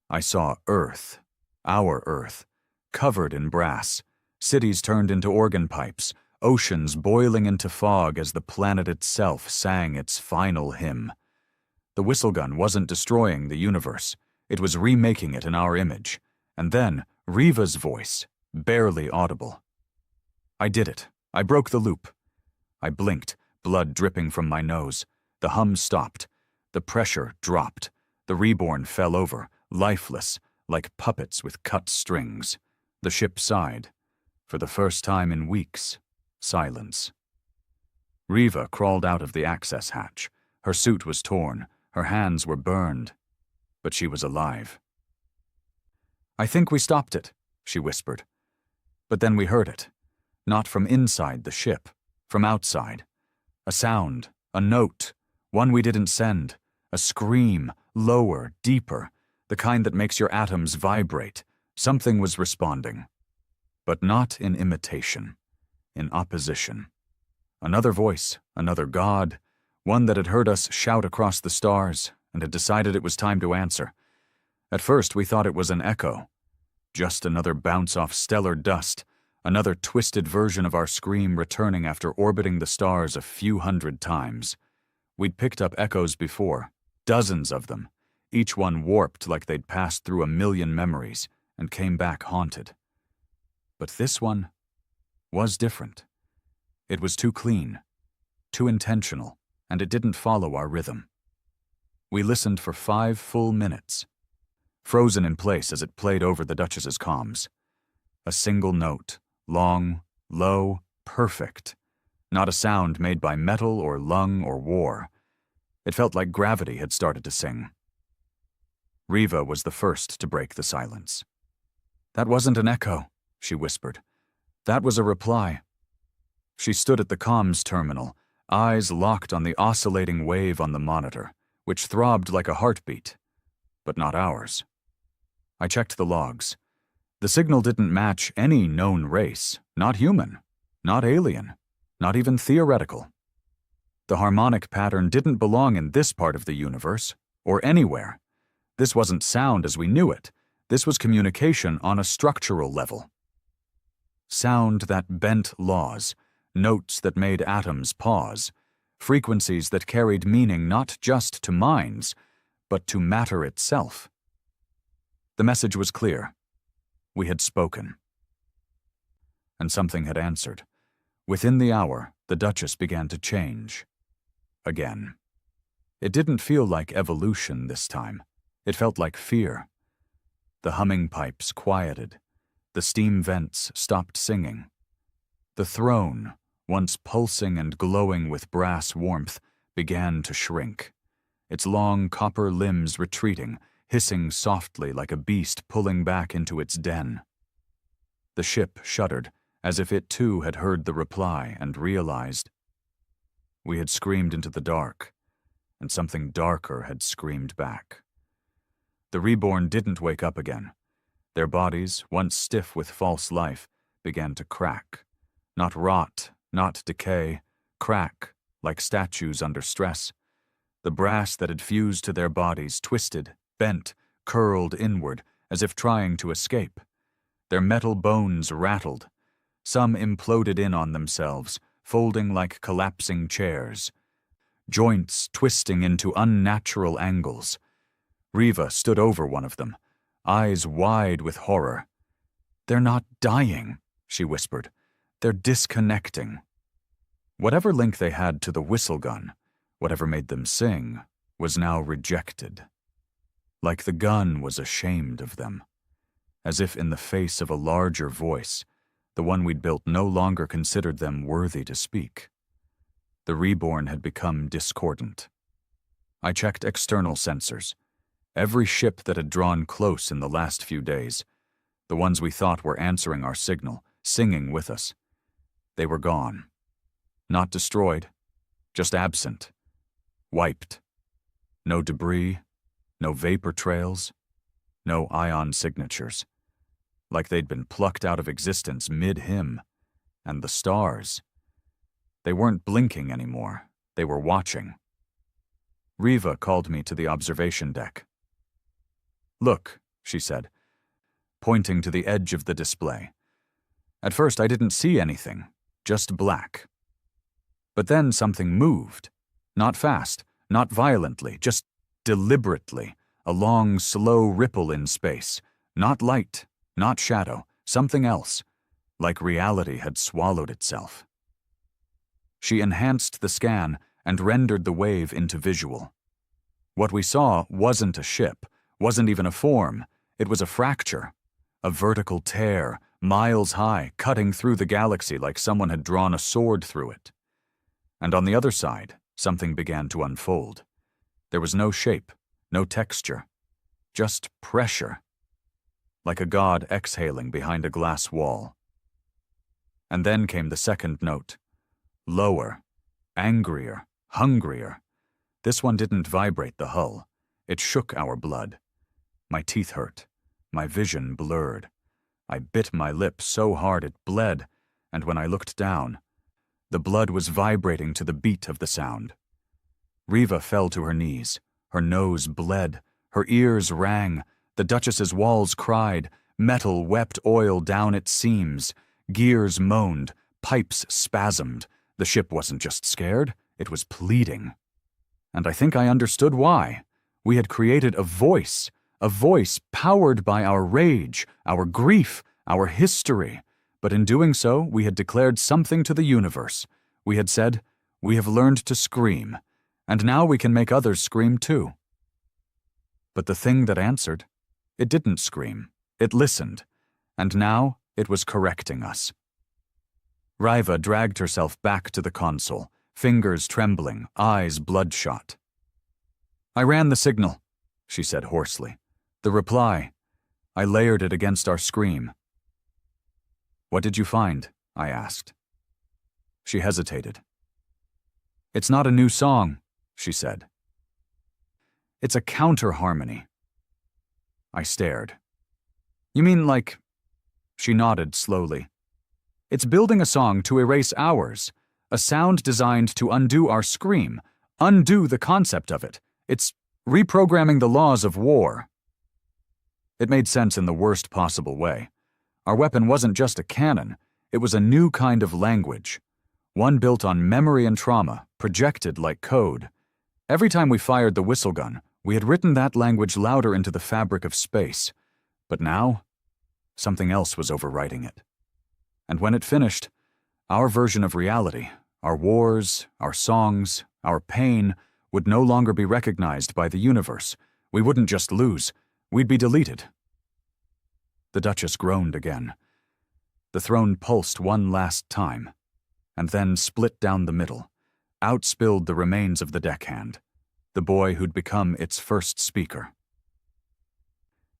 I saw Earth, our Earth, covered in brass, cities turned into organ pipes, oceans boiling into fog as the planet itself sang its final hymn. The whistle gun wasn't destroying the universe. It was remaking it in our image. And then, Riva's voice, barely audible. I did it. I broke the loop. I blinked, blood dripping from my nose. The hum stopped. The pressure dropped. The reborn fell over, lifeless, like puppets with cut strings. The ship sighed. For the first time in weeks, silence. Riva crawled out of the access hatch. Her suit was torn. Her hands were burned. But she was alive. "I think we stopped it," she whispered. But then we heard it. Not from inside the ship, from outside. A sound, a note, one we didn't send. A scream, lower, deeper, the kind that makes your atoms vibrate. Something was responding. But not in imitation, in opposition. Another voice, another god, one that had heard us shout across the stars and had decided it was time to answer. At first we thought it was an echo. Just another bounce off stellar dust, another twisted version of our scream returning after orbiting the stars a few hundred times. We'd picked up echoes before, dozens of them, each one warped like they'd passed through a million memories and came back haunted. But this one was different. It was too clean, too intentional, and it didn't follow our rhythm. We listened for 5 full minutes, frozen in place as it played over the Duchess's comms. A single note, long, low, perfect. Not a sound made by metal or lung or war. It felt like gravity had started to sing. Riva was the first to break the silence. "That wasn't an echo," she whispered. "That was a reply." She stood at the comms terminal, eyes locked on the oscillating wave on the monitor, which throbbed like a heartbeat, but not ours. I checked the logs. The signal didn't match any known race, not human, not alien, not even theoretical. The harmonic pattern didn't belong in this part of the universe, or anywhere. This wasn't sound as we knew it. This was communication on a structural level. Sound that bent laws, notes that made atoms pause, frequencies that carried meaning not just to minds, but to matter itself. The message was clear. We had spoken. And something had answered. Within the hour, the Duchess began to change. Again. It didn't feel like evolution this time. It felt like fear. The humming pipes quieted. The steam vents stopped singing. The throne, once pulsing and glowing with brass warmth, began to shrink. Its long copper limbs retreating, hissing softly like a beast pulling back into its den. The ship shuddered, as if it too had heard the reply and realized. We had screamed into the dark, and something darker had screamed back. The reborn didn't wake up again. Their bodies, once stiff with false life, began to crack. Not rot, not decay, crack, like statues under stress. The brass that had fused to their bodies twisted, bent, curled inward, as if trying to escape. Their metal bones rattled. Some imploded in on themselves, folding like collapsing chairs. Joints twisting into unnatural angles. Riva stood over one of them, eyes wide with horror. "They're not dying," she whispered. "They're disconnecting." Whatever link they had to the whistle gun, whatever made them sing, was now rejected. Like the gun was ashamed of them. As if in the face of a larger voice, the one we'd built no longer considered them worthy to speak. The reborn had become discordant. I checked external sensors. Every ship that had drawn close in the last few days, the ones we thought were answering our signal, singing with us. They were gone. Not destroyed, just absent. Wiped. No debris, no vapor trails, no ion signatures. Like they'd been plucked out of existence mid-hymn. And the stars. They weren't blinking anymore. They were watching. Riva called me to the observation deck. "Look," she said, pointing to the edge of the display. At first I didn't see anything, just black. But then something moved. Not fast, not violently, just deliberately, a long, slow ripple in space. Not light, Not shadow, something else, like reality had swallowed itself. She enhanced the scan and rendered the wave into visual. What we saw wasn't a ship, wasn't even a form. It was a fracture, a vertical tear, miles high, cutting through the galaxy like someone had drawn a sword through it. And on the other side, something began to unfold. There was no shape, no texture, just pressure, like a god exhaling behind a glass wall. And then came the second note. Lower, angrier, hungrier. This one didn't vibrate the hull. It shook our blood. My teeth hurt. My vision blurred. I bit my lip so hard it bled, and when I looked down, the blood was vibrating to the beat of the sound. Riva fell to her knees. Her nose bled. Her ears rang. The Duchess's walls cried. Metal wept oil down its seams. Gears moaned. Pipes spasmed. The ship wasn't just scared, it was pleading. And I think I understood why. We had created a voice powered by our rage, our grief, our history. But in doing so, we had declared something to the universe. We had said, "We have learned to scream, and now we can make others scream too." But the thing that answered, it didn't scream, it listened, and now it was correcting us. Riva dragged herself back to the console, fingers trembling, eyes bloodshot. "I ran the signal," she said hoarsely. "The reply. I layered it against our scream." "What did you find?" I asked. She hesitated. "It's not a new song," she said. "It's a counter-harmony." I stared. "You mean like—" She nodded slowly. "It's building a song to erase ours, a sound designed to undo our scream, undo the concept of it. It's reprogramming the laws of war." It made sense in the worst possible way. Our weapon wasn't just a cannon, it was a new kind of language, one built on memory and trauma, projected like code. Every time we fired the whistle gun, we had written that language louder into the fabric of space. But now, something else was overwriting it. And when it finished, our version of reality, our wars, our songs, our pain, would no longer be recognized by the universe. We wouldn't just lose, we'd be deleted. The Duchess groaned again. The throne pulsed one last time, and then split down the middle. Out spilled the remains of the deckhand, the boy who'd become its first speaker.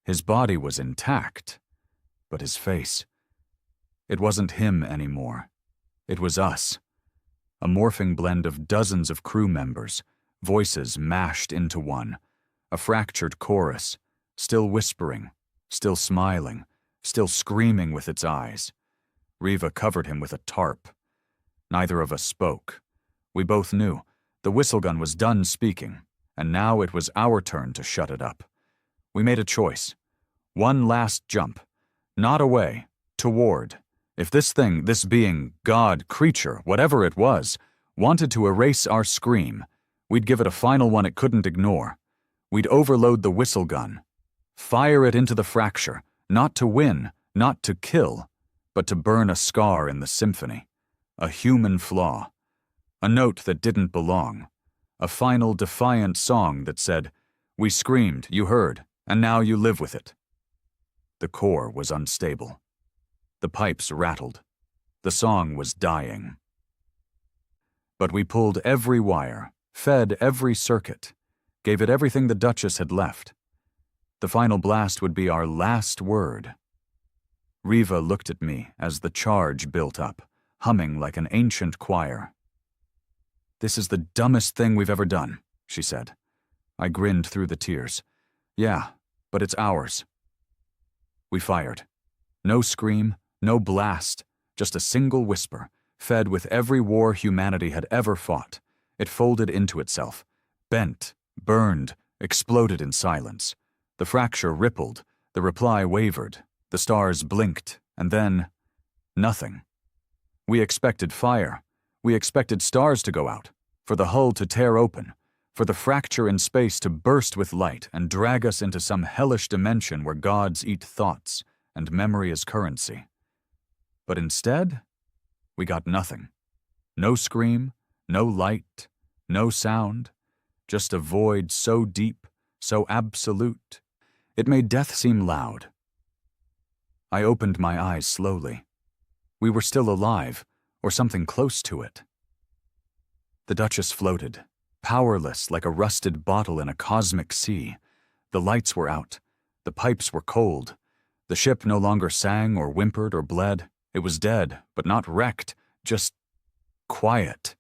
His body was intact, but his face— it wasn't him anymore. It was us. A morphing blend of dozens of crew members, voices mashed into one. A fractured chorus, still whispering, still smiling, still screaming with its eyes. Riva covered him with a tarp. Neither of us spoke. We both knew the whistle gun was done speaking, and now it was our turn to shut it up. We made a choice. One last jump. Not away, toward. If this thing, this being, god, creature, whatever it was, wanted to erase our scream, we'd give it a final one it couldn't ignore. We'd overload the whistle gun, fire it into the fracture, not to win, not to kill, but to burn a scar in the symphony, a human flaw, a note that didn't belong, a final defiant song that said, "We screamed, you heard, and now you live with it." The core was unstable. The pipes rattled. The song was dying. But we pulled every wire, fed every circuit, gave it everything the Duchess had left. The final blast would be our last word. Riva looked at me as the charge built up, humming like an ancient choir. "This is the dumbest thing we've ever done," she said. I grinned through the tears. "Yeah, but it's ours." We fired. No scream, no blast, just a single whisper, fed with every war humanity had ever fought. It folded into itself, bent, burned, exploded in silence. The fracture rippled, the reply wavered, the stars blinked, and then— nothing. We expected fire. We expected stars to go out, for the hull to tear open, for the fracture in space to burst with light and drag us into some hellish dimension where gods eat thoughts, and memory as currency. But instead, we got nothing. No scream, no light, no sound, just a void so deep, so absolute, it made death seem loud. I opened my eyes slowly. We were still alive, or something close to it. The Duchess floated, powerless like a rusted bottle in a cosmic sea. The lights were out. The pipes were cold. The ship no longer sang or whimpered or bled. It was dead, but not wrecked, just quiet.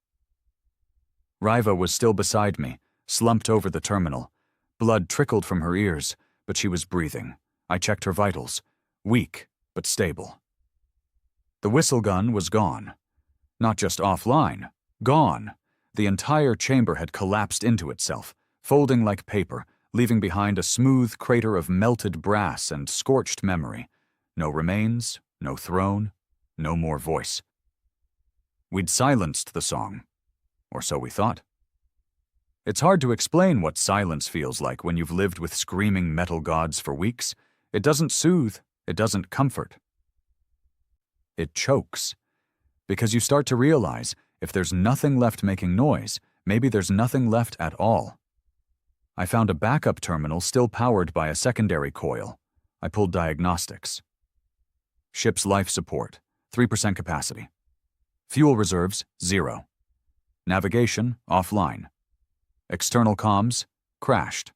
Riva was still beside me, slumped over the terminal. Blood trickled from her ears, but she was breathing. I checked her vitals. Weak, but stable. The whistle gun was gone. Not just offline, gone. The entire chamber had collapsed into itself, folding like paper, leaving behind a smooth crater of melted brass and scorched memory. No remains, no throne, no more voice. We'd silenced the song, or so we thought. It's hard to explain what silence feels like when you've lived with screaming metal gods for weeks. It doesn't soothe, it doesn't comfort. It chokes, because you start to realize if there's nothing left making noise, maybe there's nothing left at all. I found a backup terminal still powered by a secondary coil. I pulled diagnostics. Ship's life support, 3% capacity. Fuel reserves, 0. Navigation, offline. External comms, crashed.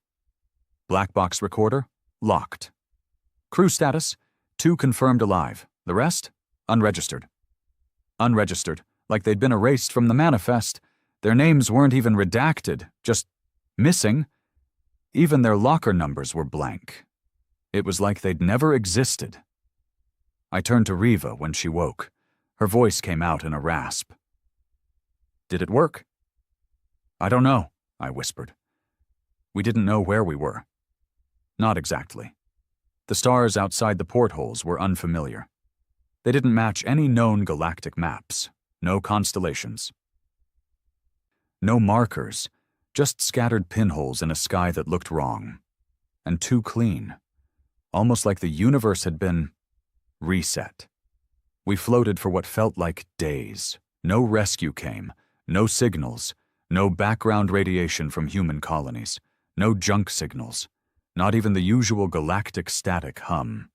Black box recorder, locked. Crew status, 2 confirmed alive. The rest, unregistered. Unregistered, like they'd been erased from the manifest. Their names weren't even redacted, just missing. Even their locker numbers were blank. It was like they'd never existed. I turned to Riva when she woke. Her voice came out in a rasp. Did it work? I don't know, I whispered. We didn't know where we were. Not exactly. The stars outside the portholes were unfamiliar. They didn't match any known galactic maps. No constellations. No markers, just scattered pinholes in a sky that looked wrong. And too clean. Almost like the universe had been reset. We floated for what felt like days. No rescue came, no signals, no background radiation from human colonies, no junk signals, not even the usual galactic static hum.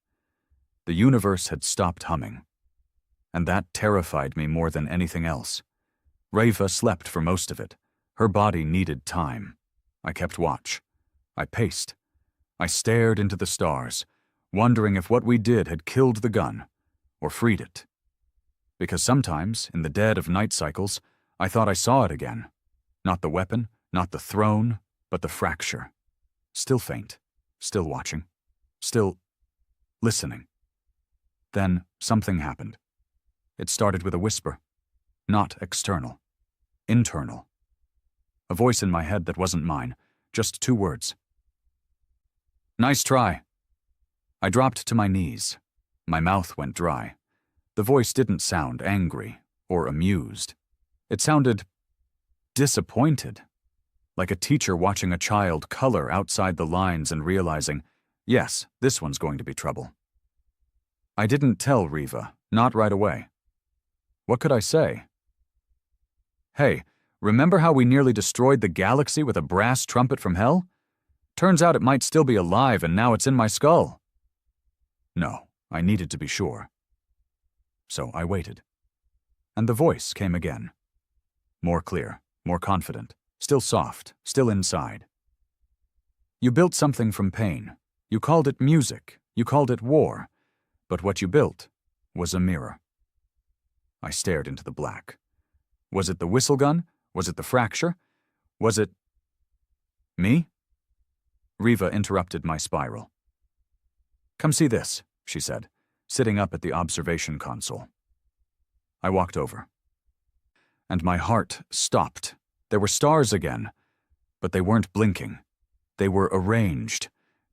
The universe had stopped humming. And that terrified me more than anything else. Riva slept for most of it. Her body needed time. I kept watch. I paced. I stared into the stars, wondering if what we did had killed the gun, or freed it. Because sometimes, in the dead of night cycles, I thought I saw it again. Not the weapon, not the throne, but the fracture. Still faint, still watching, still listening. Then something happened. It started with a whisper. Not external. Internal. A voice in my head that wasn't mine. Just 2 words. Nice try. I dropped to my knees. My mouth went dry. The voice didn't sound angry or amused. It sounded disappointed. Like a teacher watching a child color outside the lines and realizing, yes, this one's going to be trouble. I didn't tell Riva, not right away. What could I say? Hey, remember how we nearly destroyed the galaxy with a brass trumpet from hell? Turns out it might still be alive and now it's in my skull. No, I needed to be sure. So I waited. And the voice came again. More clear, more confident, still soft, still inside. You built something from pain. You called it music. You called it war. But what you built was a mirror. I stared into the black. Was it the whistle gun? Was it the fracture? Was it me? Riva interrupted my spiral. Come see this, she said, sitting up at the observation console. I walked over. And my heart stopped. There were stars again, but they weren't blinking. They were arranged,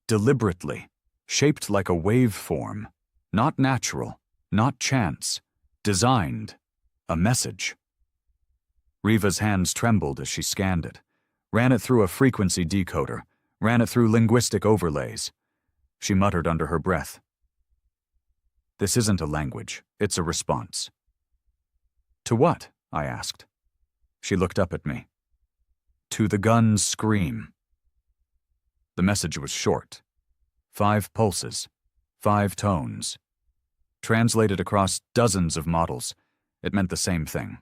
deliberately, shaped like a waveform, not natural, not chance, designed, a message. Riva's hands trembled as she scanned it, ran it through a frequency decoder, ran it through linguistic overlays. She muttered under her breath. This isn't a language, it's a response. To what? I asked. She looked up at me. To the gun's scream. The message was short. 5 pulses, 5 tones. Translated across dozens of models, it meant the same thing.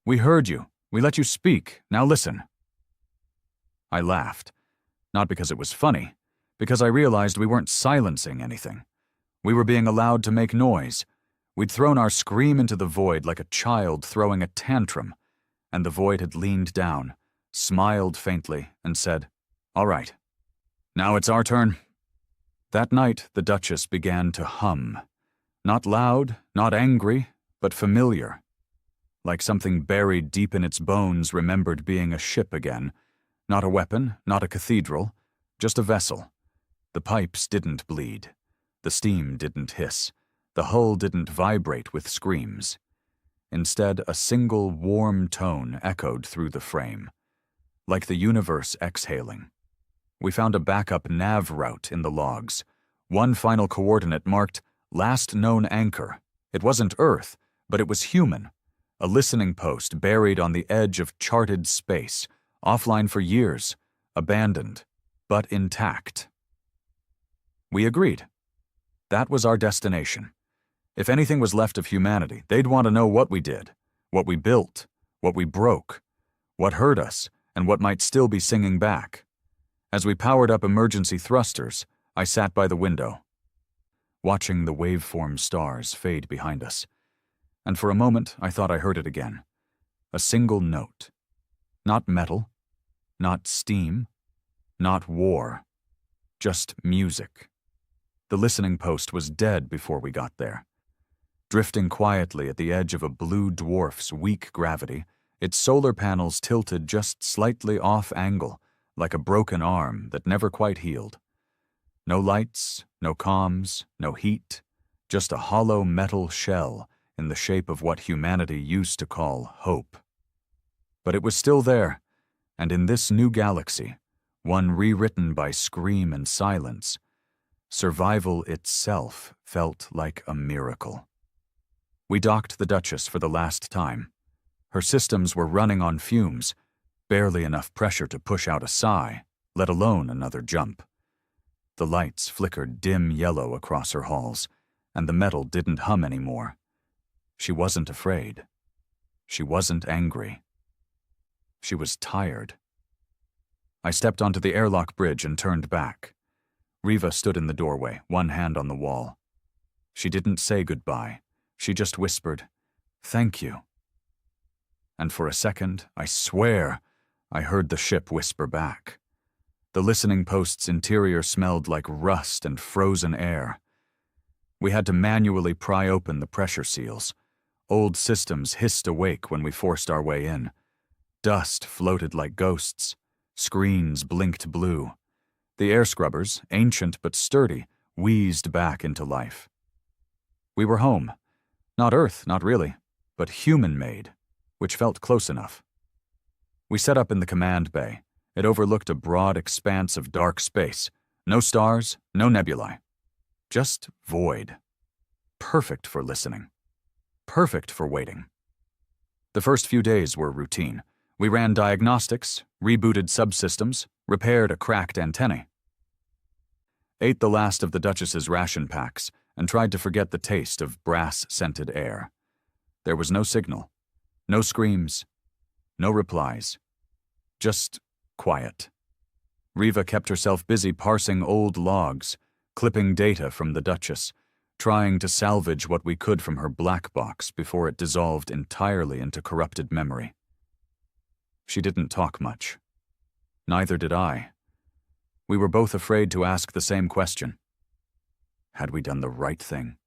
We heard you. We let you speak. Now listen. I laughed, not because it was funny, because I realized we weren't silencing anything. We were being allowed to make noise. We'd thrown our scream into the void like a child throwing a tantrum, and the void had leaned down, smiled faintly, and said, "All right. Now it's our turn." That night, the Duchess began to hum. Not loud, not angry, but familiar. Like something buried deep in its bones remembered being a ship again. Not a weapon, not a cathedral, just a vessel. The pipes didn't bleed. The steam didn't hiss. The hull didn't vibrate with screams. Instead, a single warm tone echoed through the frame. Like the universe exhaling. We found a backup nav route in the logs. One final coordinate marked last known anchor. It wasn't Earth, but it was human. A listening post buried on the edge of charted space, offline for years, abandoned, but intact. We agreed. That was our destination. If anything was left of humanity, they'd want to know what we did, what we built, what we broke, what hurt us, and what might still be singing back. As we powered up emergency thrusters, I sat by the window, watching the waveform stars fade behind us. And for a moment, I thought I heard it again. A single note. Not metal, not steam, not war, just music. The listening post was dead before we got there. Drifting quietly at the edge of a blue dwarf's weak gravity, its solar panels tilted just slightly off angle, like a broken arm that never quite healed. No lights, no comms, no heat, just a hollow metal shell in the shape of what humanity used to call hope. But it was still there, and in this new galaxy, one rewritten by scream and silence, survival itself felt like a miracle. We docked the Duchess for the last time. Her systems were running on fumes, barely enough pressure to push out a sigh, let alone another jump. The lights flickered dim yellow across her halls, and the metal didn't hum anymore. She wasn't afraid. She wasn't angry. She was tired. I stepped onto the airlock bridge and turned back. Riva stood in the doorway, one hand on the wall. She didn't say goodbye. She just whispered, "Thank you." And for a second, I swear, I heard the ship whisper back. The listening post's interior smelled like rust and frozen air. We had to manually pry open the pressure seals. Old systems hissed awake when we forced our way in. Dust floated like ghosts. Screens blinked blue. The air scrubbers, ancient but sturdy, wheezed back into life. We were home. Not Earth, not really, but human-made, which felt close enough. We set up in the command bay. It overlooked a broad expanse of dark space. No stars, no nebulae. Just void. Perfect for listening. Perfect for waiting. The first few days were routine. We ran diagnostics, rebooted subsystems, repaired a cracked antennae. Ate the last of the Duchess's ration packs and tried to forget the taste of brass-scented air. There was no signal, no screams, no replies. Just quiet. Riva kept herself busy parsing old logs, clipping data from the Duchess, trying to salvage what we could from her black box before it dissolved entirely into corrupted memory. She didn't talk much. Neither did I. We were both afraid to ask the same question. Had we done the right thing?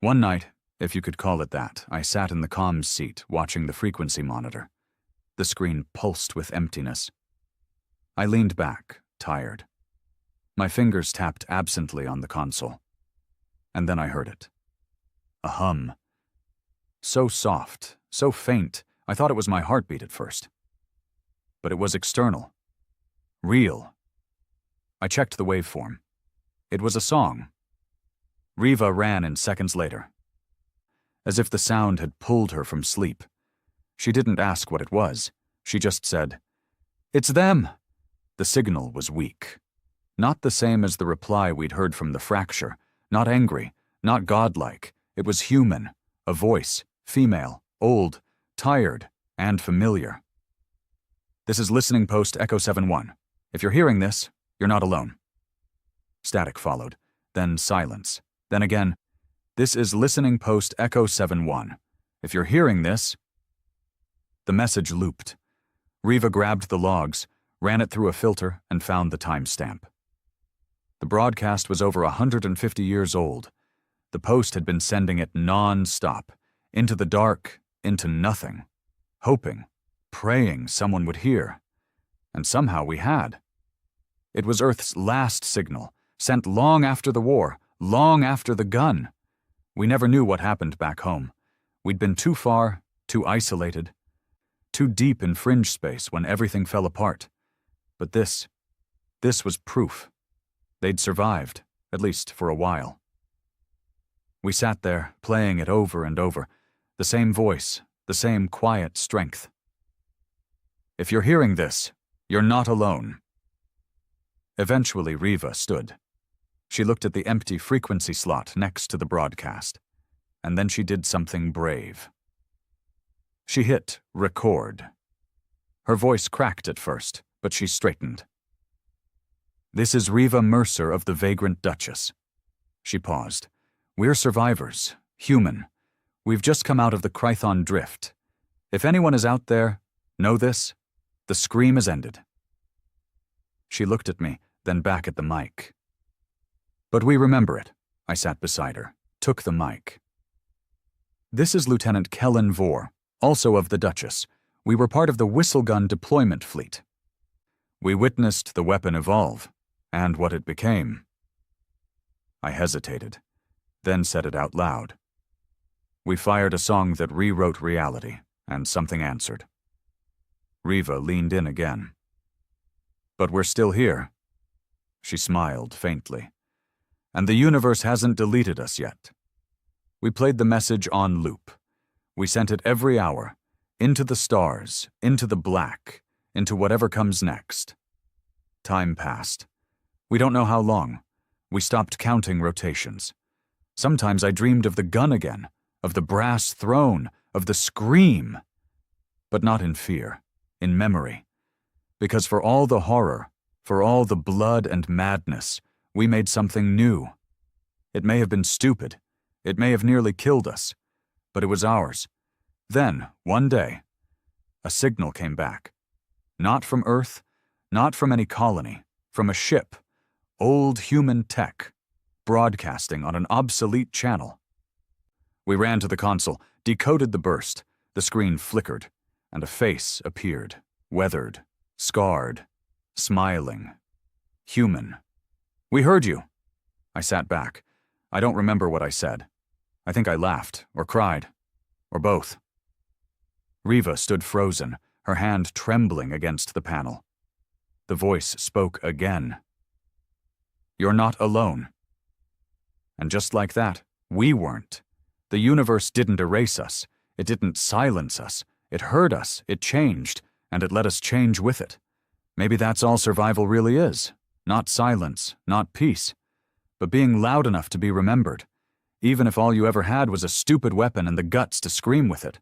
One night, if you could call it that, I sat in the comms seat watching the frequency monitor. The screen pulsed with emptiness. I leaned back, tired. My fingers tapped absently on the console. And then I heard it. A hum. So soft, so faint, I thought it was my heartbeat at first. But it was external. Real. I checked the waveform. It was a song. Riva ran in seconds later, as if the sound had pulled her from sleep. She didn't ask what it was. She just said, "It's them!" The signal was weak. Not the same as the reply we'd heard from the fracture. Not angry, not godlike. It was human, a voice, female, old, tired, and familiar. "This is Listening Post Echo 7-1. If you're hearing this, you're not alone." Static followed, then silence. Then again, "This is Listening Post Echo 7-1. If you're hearing this..." The message looped. Riva grabbed the logs, ran it through a filter, and found the timestamp. The broadcast was over 150 years old. The Post had been sending it non-stop, into the dark, into nothing, hoping, praying someone would hear. And somehow we had. It was Earth's last signal, sent long after the war, long after the gun. We never knew what happened back home. We'd been too far, too isolated, too deep in fringe space when everything fell apart. But this was proof. They'd survived, at least for a while. We sat there, playing it over and over, the same voice, the same quiet strength. "If you're hearing this, you're not alone." Eventually, Riva stood. She looked at the empty frequency slot next to the broadcast, and then she did something brave. She hit record. Her voice cracked at first, but she straightened. "This is Riva Mercer of the Vagrant Duchess." She paused. "We're survivors, human. We've just come out of the Krython Drift. If anyone is out there, know this: the scream has ended." She looked at me, then back at the mic. "But we remember it." I sat beside her, took the mic. "This is Lieutenant Kellen Vore, also of the Duchess. We were part of the whistle gun deployment fleet. We witnessed the weapon evolve, and what it became." I hesitated, then said it out loud. "We fired a song that rewrote reality, and something answered." Riva leaned in again. "But we're still here." She smiled faintly. "And the universe hasn't deleted us yet. We played the message on loop. We sent it every hour, into the stars, into the black, into whatever comes next. Time passed. We don't know how long. We stopped counting rotations. Sometimes I dreamed of the gun again, of the brass throne, of the scream. But not in fear, in memory. Because for all the horror, for all the blood and madness, we made something new. It may have been stupid. It may have nearly killed us. But it was ours. Then, one day, a signal came back. Not from Earth, not from any colony, from a ship, old human tech, broadcasting on an obsolete channel. We ran to the console, decoded the burst. The screen flickered, and a face appeared, weathered, scarred, smiling, human. "We heard you." I sat back. I don't remember what I said. I think I laughed, or cried, or both. Riva stood frozen, her hand trembling against the panel. The voice spoke again. "You're not alone." And just like that, we weren't. The universe didn't erase us. It didn't silence us. It heard us, it changed, and it let us change with it. Maybe that's all survival really is. Not silence, not peace, but being loud enough to be remembered, even if all you ever had was a stupid weapon and the guts to scream with it.